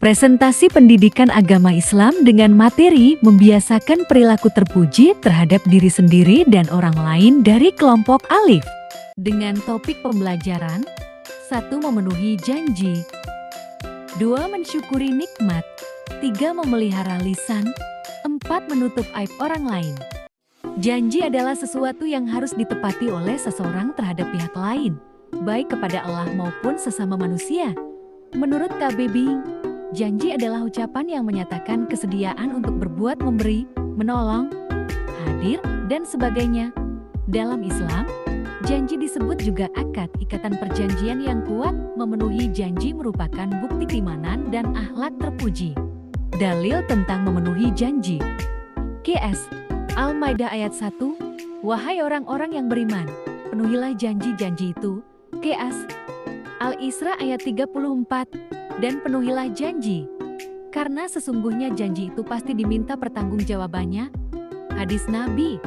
Presentasi pendidikan agama Islam dengan materi membiasakan perilaku terpuji terhadap diri sendiri dan orang lain dari kelompok Alif. Dengan topik pembelajaran, 1. Memenuhi janji, 2. Mensyukuri nikmat, 3. Memelihara lisan, 4. Menutup aib orang lain. Janji adalah sesuatu yang harus ditepati oleh seseorang terhadap pihak lain, baik kepada Allah maupun sesama manusia. Menurut KBBI, janji adalah ucapan yang menyatakan kesediaan untuk berbuat memberi, menolong, hadir, dan sebagainya. Dalam Islam, janji disebut juga akad, ikatan perjanjian yang kuat. Memenuhi janji merupakan bukti keimanan dan akhlak terpuji. Dalil tentang memenuhi janji. QS Al-Maidah ayat 1, Wahai orang-orang yang beriman, penuhilah janji-janji itu. QS Al-Isra ayat 34, dan penuhilah janji, karena sesungguhnya janji itu pasti diminta pertanggungjawabannya. Hadis Nabi,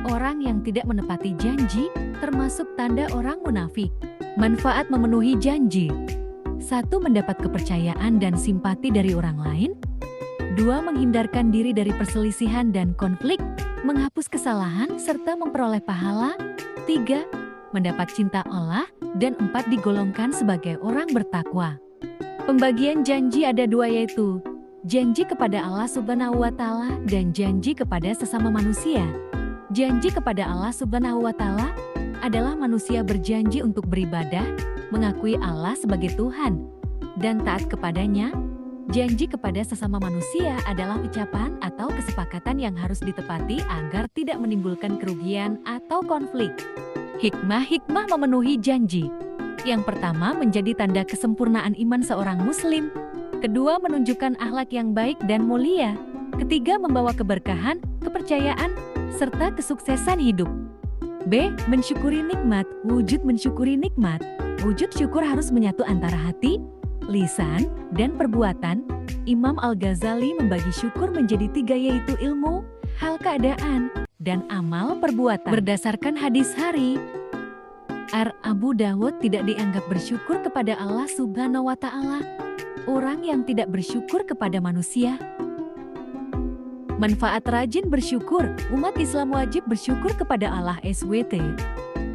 orang yang tidak menepati janji termasuk tanda orang munafik. Manfaat memenuhi janji: 1. Mendapat kepercayaan dan simpati dari orang lain. 2. Menghindarkan diri dari perselisihan dan konflik, menghapus kesalahan serta memperoleh pahala. 3. Mendapat cinta Allah. Dan 4. Digolongkan sebagai orang bertakwa. Pembagian janji ada 2, yaitu janji kepada Allah Subhanahu wa Ta'ala dan janji kepada sesama manusia. Janji kepada Allah Subhanahu wa Ta'ala adalah manusia berjanji untuk beribadah, mengakui Allah sebagai Tuhan, dan taat kepadanya. Janji kepada sesama manusia adalah ucapan atau kesepakatan yang harus ditepati agar tidak menimbulkan kerugian atau konflik. Hikmah memenuhi janji. Yang pertama, menjadi tanda kesempurnaan iman seorang muslim. Kedua, menunjukkan akhlak yang baik dan mulia. Ketiga, membawa keberkahan, kepercayaan, serta kesuksesan hidup. B. Mensyukuri nikmat. Wujud mensyukuri nikmat. Wujud syukur harus menyatu antara hati, lisan, dan perbuatan. Imam Al-Ghazali membagi syukur menjadi 3, yaitu ilmu, hal keadaan, dan amal perbuatan. Berdasarkan hadis hari Abu Dawud, tidak dianggap bersyukur kepada Allah Subhanahu wa Ta'ala orang yang tidak bersyukur kepada manusia. Manfaat rajin bersyukur: umat Islam wajib bersyukur kepada Allah SWT.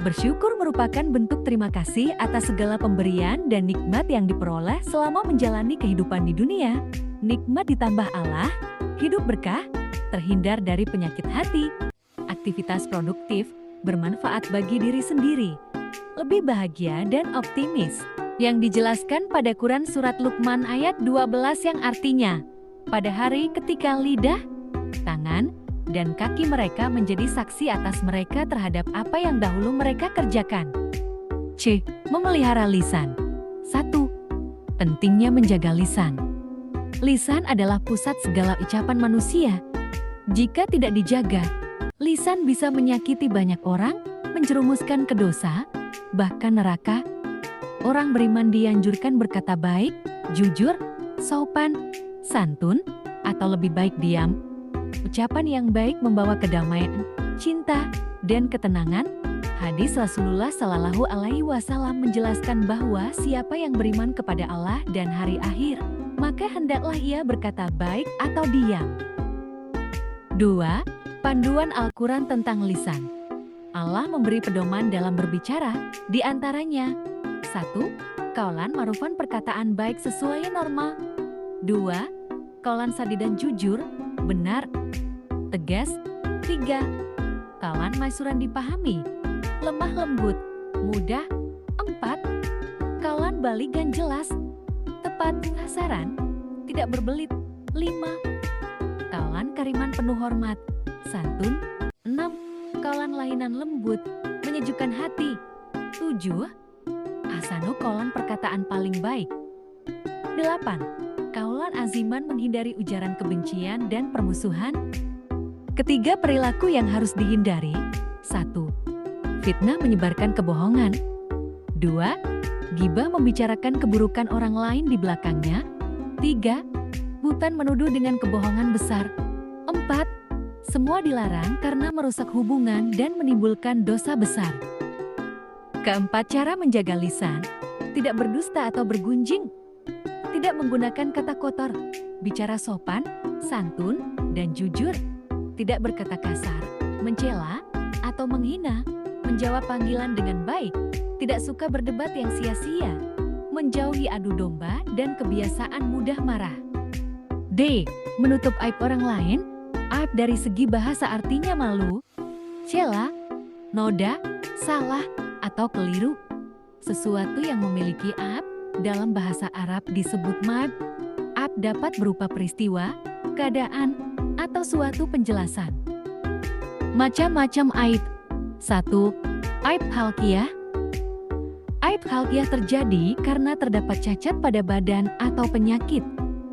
Bersyukur merupakan bentuk terima kasih atas segala pemberian dan nikmat yang diperoleh selama menjalani kehidupan di dunia. Nikmat ditambah Allah, hidup berkah, terhindar dari penyakit hati, aktivitas produktif, bermanfaat bagi diri sendiri, lebih bahagia dan optimis. Yang dijelaskan pada Quran Surat Luqman ayat 12 yang artinya, pada hari ketika lidah, tangan, dan kaki mereka menjadi saksi atas mereka terhadap apa yang dahulu mereka kerjakan. C. Memelihara lisan. 1. Pentingnya menjaga lisan. Lisan adalah pusat segala ucapan manusia. Jika tidak dijaga, lisan bisa menyakiti banyak orang, menjerumuskan ke dosa, bahkan neraka. Orang beriman dianjurkan berkata baik, jujur, sopan, santun, atau lebih baik diam. Ucapan yang baik membawa kedamaian, cinta, dan ketenangan. Hadis Rasulullah Shallallahu Alaihi Wasallam menjelaskan bahwa siapa yang beriman kepada Allah dan hari akhir, maka hendaklah ia berkata baik atau diam. 2. Panduan Al-Quran tentang lisan. Allah memberi pedoman dalam berbicara, di antaranya 1. Qaulan ma'rufan, perkataan baik sesuai norma. 2. Qaulan sadidan, jujur, benar, tegas. 3. Qaulan masyuran, dipahami, lemah lembut, mudah. 4. Qaulan baligan, jelas, tepat sasaran, tidak berbelit. 5. Qaulan kariman, penuh hormat, santun. 6. Qaulan lainan, lembut, menyejukkan hati. 7. Ahsanu qaulan, perkataan paling baik. 8. Qaulan aziman, menghindari ujaran kebencian dan permusuhan. Ketiga, perilaku yang harus dihindari. 1. Fitnah, menyebarkan kebohongan. 2. Ghibah, membicarakan keburukan orang lain di belakangnya. 3. Buhtan, menuduh dengan kebohongan besar. 4. Semua dilarang karena merusak hubungan dan menimbulkan dosa besar. Keempat, cara menjaga lisan: tidak berdusta atau bergunjing, Tidak menggunakan kata kotor, bicara sopan, santun, dan jujur. Tidak berkata kasar, mencela, atau menghina. Menjawab panggilan dengan baik. Tidak suka berdebat yang sia-sia. Menjauhi adu domba dan kebiasaan mudah marah. D. Menutup aib orang lain. Aib dari segi bahasa artinya malu, cela, noda, salah, atau keliru. Sesuatu yang memiliki aib dalam bahasa Arab disebut maib. Aib dapat berupa peristiwa, keadaan, atau suatu penjelasan. Macam-macam aib. 1. Aib khalqiyah. Aib khalqiyah terjadi karena terdapat cacat pada badan atau penyakit,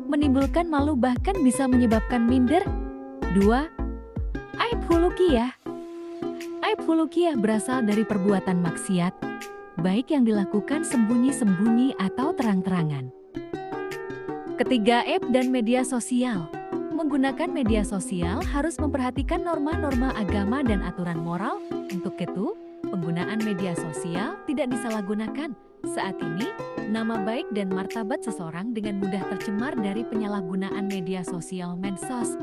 menimbulkan malu bahkan bisa menyebabkan minder. 2. Aib khuluqiyah. Aib khuluqiyah berasal dari perbuatan maksiat, baik yang dilakukan sembunyi-sembunyi atau terang-terangan. Ketiga, aib dan media sosial. Menggunakan media sosial harus memperhatikan norma-norma agama dan aturan moral. Untuk itu, penggunaan media sosial tidak disalahgunakan. Saat ini, nama baik dan martabat seseorang dengan mudah tercemar dari penyalahgunaan media sosial medsos.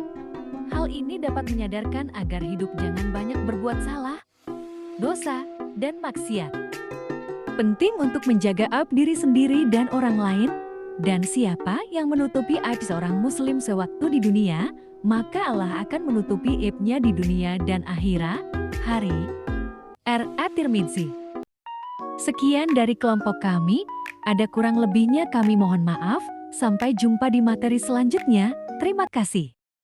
Hal ini dapat menyadarkan agar hidup jangan banyak berbuat salah, dosa, dan maksiat. Penting untuk menjaga aib diri sendiri dan orang lain. Dan siapa yang menutupi aib seorang muslim sewaktu di dunia, maka Allah akan menutupi aibnya di dunia dan akhirat. Hari R. At-Tirmidzi. Sekian dari kelompok kami, ada kurang lebihnya kami mohon maaf. Sampai jumpa di materi selanjutnya. Terima kasih.